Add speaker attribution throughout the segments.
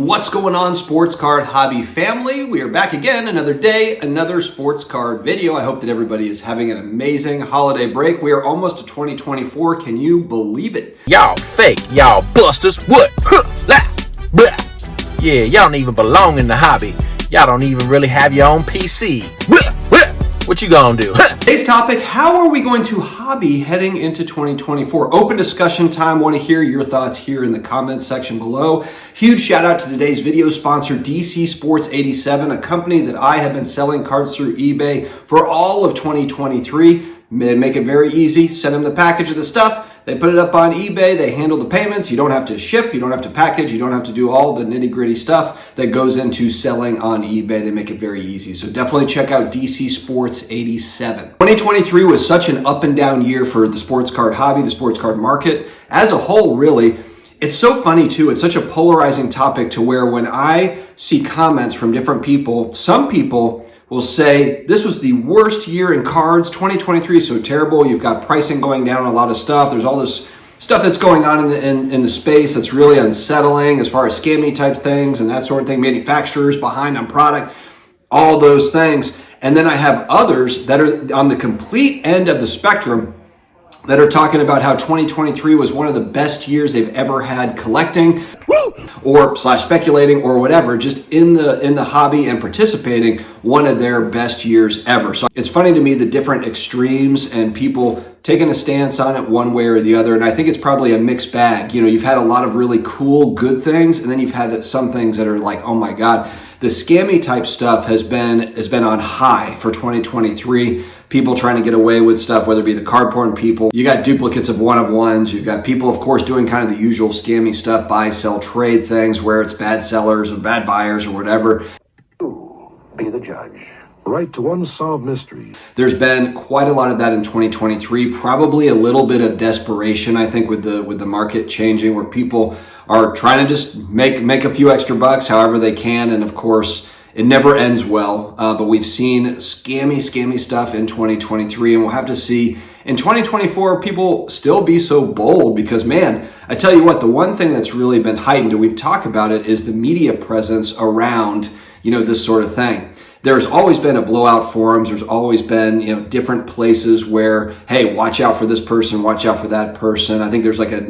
Speaker 1: What's going on, sports card hobby family? We are back again, another day, another sports card video. I hope that everybody is having an amazing holiday break. We are almost to 2024. Can you believe it?
Speaker 2: Y'all fake, y'all busters. What? Blah. Yeah, y'all don't even belong in the hobby. Y'all don't even really have your own PC. What you gonna do?
Speaker 1: Today's topic, how are we going to hobby heading into 2024? Open discussion time. Want to hear your thoughts here in the comments section below. Huge shout out to today's video sponsor, DC Sports 87, a company that I have been selling cards through eBay for all of 2023. They make it very easy. Send them the package of the stuff. They put it up on eBay. They handle the payments. You don't have to ship. You don't have to package. You don't have to do all the nitty gritty stuff that goes into selling on eBay. They make it very easy. So definitely check out DC Sports 87. 2023 was such an up and down year for the sports card hobby, the sports card market as a whole, really. It's so funny too. It's such a polarizing topic to where when I see comments from different people, some people will say this was the worst year in cards. 2023 is so terrible. You've got pricing going down on a lot of stuff. There's all this stuff that's going on in the space that's really unsettling as far as scammy type things and that sort of thing. Manufacturers behind on product, all those things. And then I have others that are on the complete end of the spectrum that are talking about how 2023 was one of the best years they've ever had collecting or speculating or whatever, just in the hobby and participating, one of their best years ever. So it's funny to me the different extremes and people taking a stance on it one way or the other. And I think it's probably a mixed bag. You know, you've had a lot of really cool, good things, and then you've had some things that are like, oh my God, the scammy type stuff has been on high for 2023. People trying to get away with stuff, whether it be the card porn people. You got duplicates of one-of-ones. You've got people, of course, doing kind of the usual scammy stuff, buy, sell, trade things where it's bad sellers or bad buyers or whatever.
Speaker 3: Be the judge. Right to unsolved mystery.
Speaker 1: There's been quite a lot of that in 2023. Probably a little bit of desperation, I think, with the market changing, where people are trying to just make a few extra bucks however they can. And of course, it never ends well, but we've seen scammy stuff in 2023, and we'll have to see in 2024 people still be so bold because, man, I tell you what, the one thing that's really been heightened, and we've talked about it, is the media presence around, this sort of thing. There's always been a blowout forums. There's always been, different places where, hey, watch out for this person, watch out for that person. I think there's like a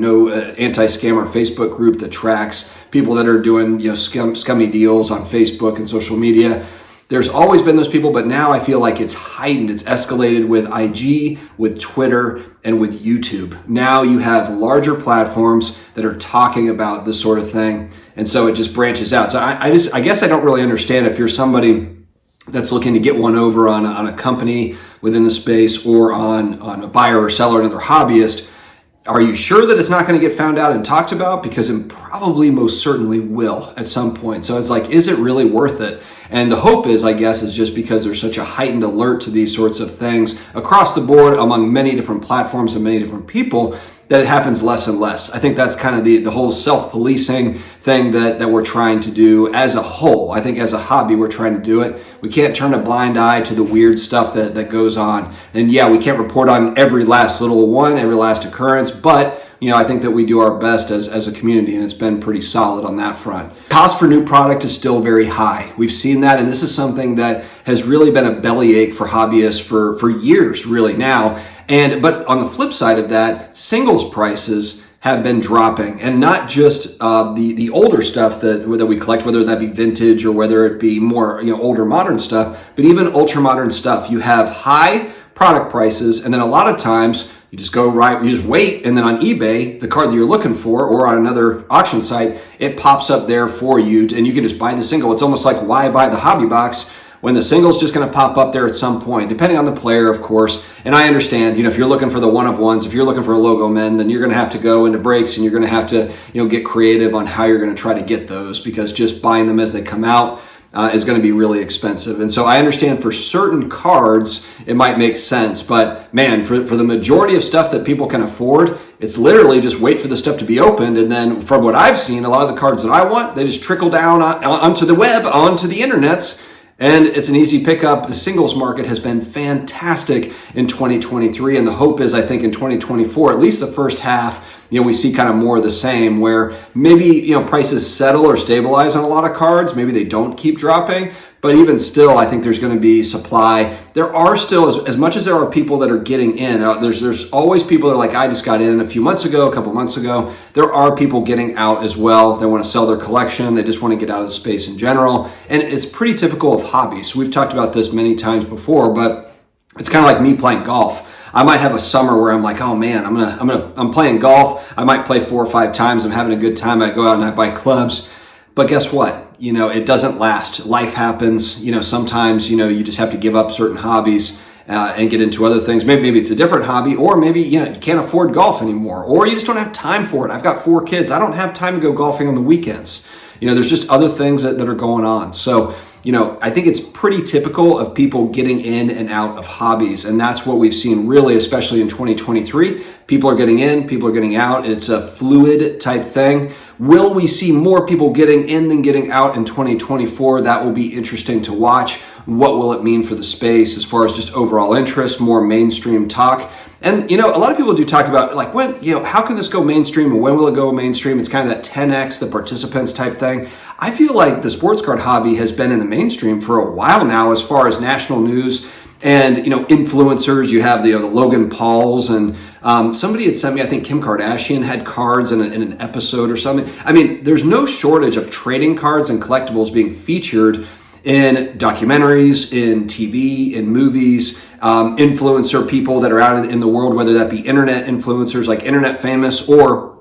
Speaker 1: anti-scammer Facebook group that tracks people that are doing, scummy deals on Facebook and social media. There's always been those people, but now I feel like it's heightened. It's escalated with IG, with Twitter, and with YouTube. Now you have larger platforms that are talking about this sort of thing. And so it just branches out. So I guess I don't really understand if you're somebody that's looking to get one over on a company within the space or on a buyer or seller, another hobbyist. Are you sure that it's not going to get found out and talked about? Because it probably most certainly will at some point. So it's like, is it really worth it? And the hope is, I guess, is just because there's such a heightened alert to these sorts of things across the board among many different platforms and many different people, that it happens less and less. I think that's kind of the whole self-policing thing that we're trying to do as a whole. I think as a hobby, we're trying to do it. We can't turn a blind eye to the weird stuff that goes on. And yeah, we can't report on every last little one, every last occurrence, but I think that we do our best as a community, and it's been pretty solid on that front. Cost for new product is still very high. We've seen that, and this is something that has really been a bellyache for hobbyists for years, really now. But on the flip side of that, singles prices have been dropping, and not just the older stuff that we collect, whether that be vintage or whether it be more older modern stuff, but even ultra modern stuff. You have high product prices, and then a lot of times you just you just wait, and then on eBay, the card that you're looking for, or on another auction site, it pops up there for you, and you can just buy the single. It's almost like, why buy the hobby box when the single's just going to pop up there at some point, depending on the player, of course. And I understand, if you're looking for the one-of-ones, if you're looking for a logo men, then you're going to have to go into breaks, and you're going to have to, get creative on how you're going to try to get those, because just buying them as they come out is going to be really expensive. And so I understand for certain cards, it might make sense, but man, for the majority of stuff that people can afford, it's literally just wait for the stuff to be opened. And then from what I've seen, a lot of the cards that I want, they just trickle down onto the web, onto the internets, and it's an easy pickup. The singles market has been fantastic in 2023, and the hope is, I think, in 2024, at least the first half, we see kind of more of the same, where maybe, prices settle or stabilize on a lot of cards. Maybe they don't keep dropping. But even still, I think there's going to be supply. There are still, as much as there are people that are getting in, there's always people that are like, I just got in a few months ago, a couple months ago. There are people getting out as well. They want to sell their collection. They just want to get out of the space in general. And it's pretty typical of hobbies. We've talked about this many times before, but it's kind of like me playing golf. I might have a summer where I'm like, oh man, I'm playing golf. I might play 4 or 5 times. I'm having a good time. I go out and I buy clubs. But guess what? It doesn't last. Life happens. Sometimes, you just have to give up certain hobbies and get into other things. Maybe it's a different hobby, or maybe, you can't afford golf anymore, or you just don't have time for it. I've got 4 kids. I don't have time to go golfing on the weekends. There's just other things that are going on. So, I think it's pretty typical of people getting in and out of hobbies. And that's what we've seen really, especially in 2023. People are getting in, people are getting out. It's a fluid type thing. Will we see more people getting in than getting out in 2024? That will be interesting to watch. What will it mean for the space as far as just overall interest, more mainstream talk? And, a lot of people do talk about like when, how can this go mainstream and when will it go mainstream? It's kind of that 10X, the participants type thing. I feel like the sports card hobby has been in the mainstream for a while now as far as national news and, influencers. You have the Logan Pauls, and somebody had sent me, I think Kim Kardashian had cards in an episode or something. I mean, there's no shortage of trading cards and collectibles being featured in documentaries, in TV, in movies, influencer people that are out in the world, whether that be internet influencers like internet famous or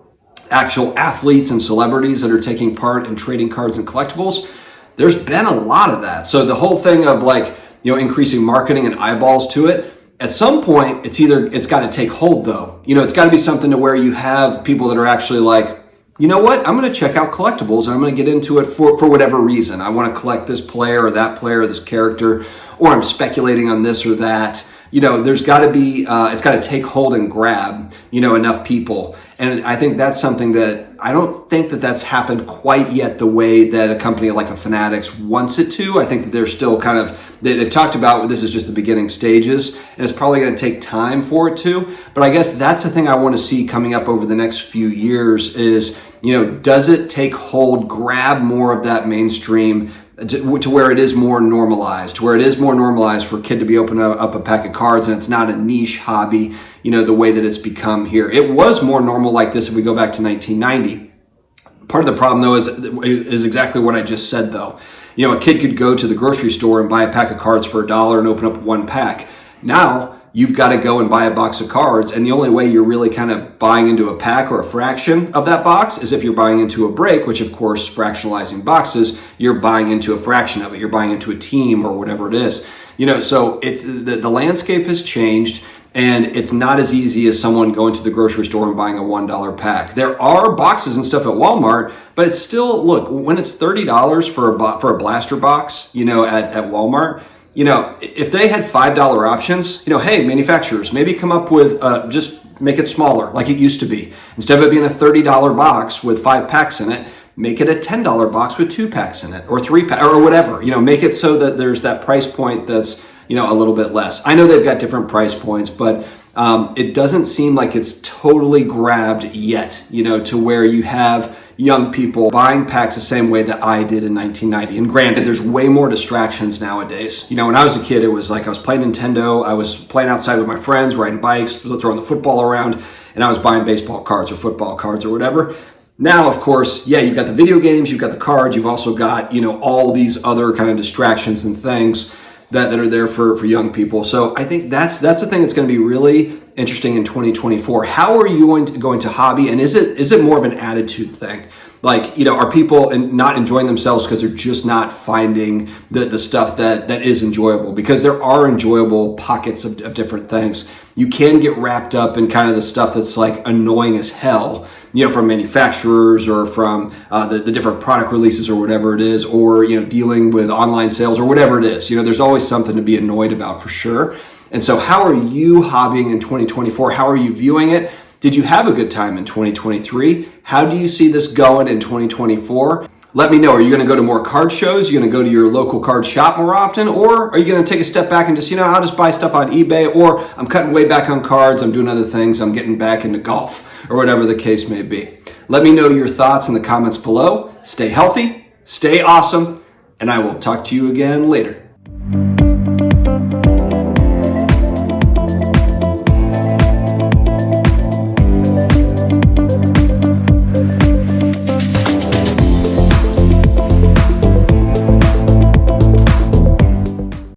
Speaker 1: actual athletes and celebrities that are taking part in trading cards and collectibles. There's been a lot of that. So the whole thing of like, increasing marketing and eyeballs to it, at some point, it's got to take hold though. It's got to be something to where you have people that are actually like, you know what, I'm going to check out collectibles and I'm going to get into it for whatever reason. I want to collect this player or that player or this character, or I'm speculating on this or that. There's got to be, it's got to take hold and grab, enough people. And I think that's something that I don't think that's happened quite yet the way that a company like a Fanatics wants it to. I think that they're still kind of, they've talked about this is just the beginning stages, and it's probably going to take time for it to. But I guess that's the thing I want to see coming up over the next few years is, does it take hold, grab more of that mainstream to where it is more normalized, for a kid to be opening up a pack of cards and it's not a niche hobby, the way that it's become here. It was more normal like this if we go back to 1990. Part of the problem though is exactly what I just said though. A kid could go to the grocery store and buy a pack of cards for $1 and open up 1 pack. Now you've got to go and buy a box of cards, and the only way you're really kind of buying into a pack or a fraction of that box is if you're buying into a break, which of course, fractionalizing boxes, you're buying into a fraction of it. You're buying into a team or whatever it is. So it's the landscape has changed, and it's not as easy as someone going to the grocery store and buying a $1 pack. There are boxes and stuff at Walmart, but it's still, look, when it's $30 for a blaster box, at Walmart, if they had $5 options, hey, manufacturers, maybe come up with, just make it smaller like it used to be. Instead of it being a $30 box with 5 packs in it, make it a $10 box with 2 packs in it, or 3 packs, or whatever. Make it so that there's that price point that's, a little bit less. I know they've got different price points, but it doesn't seem like it's totally grabbed yet, to where you have young people buying packs the same way that I did in 1990. And granted, there's way more distractions nowadays. When I was a kid, it was like I was playing Nintendo, I was playing outside with my friends, riding bikes, throwing the football around, and I was buying baseball cards or football cards or whatever. Now, of course, yeah, you've got the video games, you've got the cards, you've also got, all these other kind of distractions and things that are there for young people. So I think that's the thing that's going to be really interesting in 2024. How are you going to hobby, and is it more of an attitude thing? Like, are people not enjoying themselves because they're just not finding the stuff that is enjoyable? Because there are enjoyable pockets of different things. You can get wrapped up in kind of the stuff that's like annoying as hell, from manufacturers or from the different product releases or whatever it is, or, dealing with online sales or whatever it is. There's always something to be annoyed about for sure. And so how are you hobbying in 2024? How are you viewing it? Did you have a good time in 2023? How do you see this going in 2024? Let me know, are you going to go to more card shows? Are you going to go to your local card shop more often? Or are you going to take a step back and just, I'll just buy stuff on eBay, or I'm cutting way back on cards, I'm doing other things, I'm getting back into golf, or whatever the case may be. Let me know your thoughts in the comments below. Stay healthy, stay awesome, and I will talk to you again later.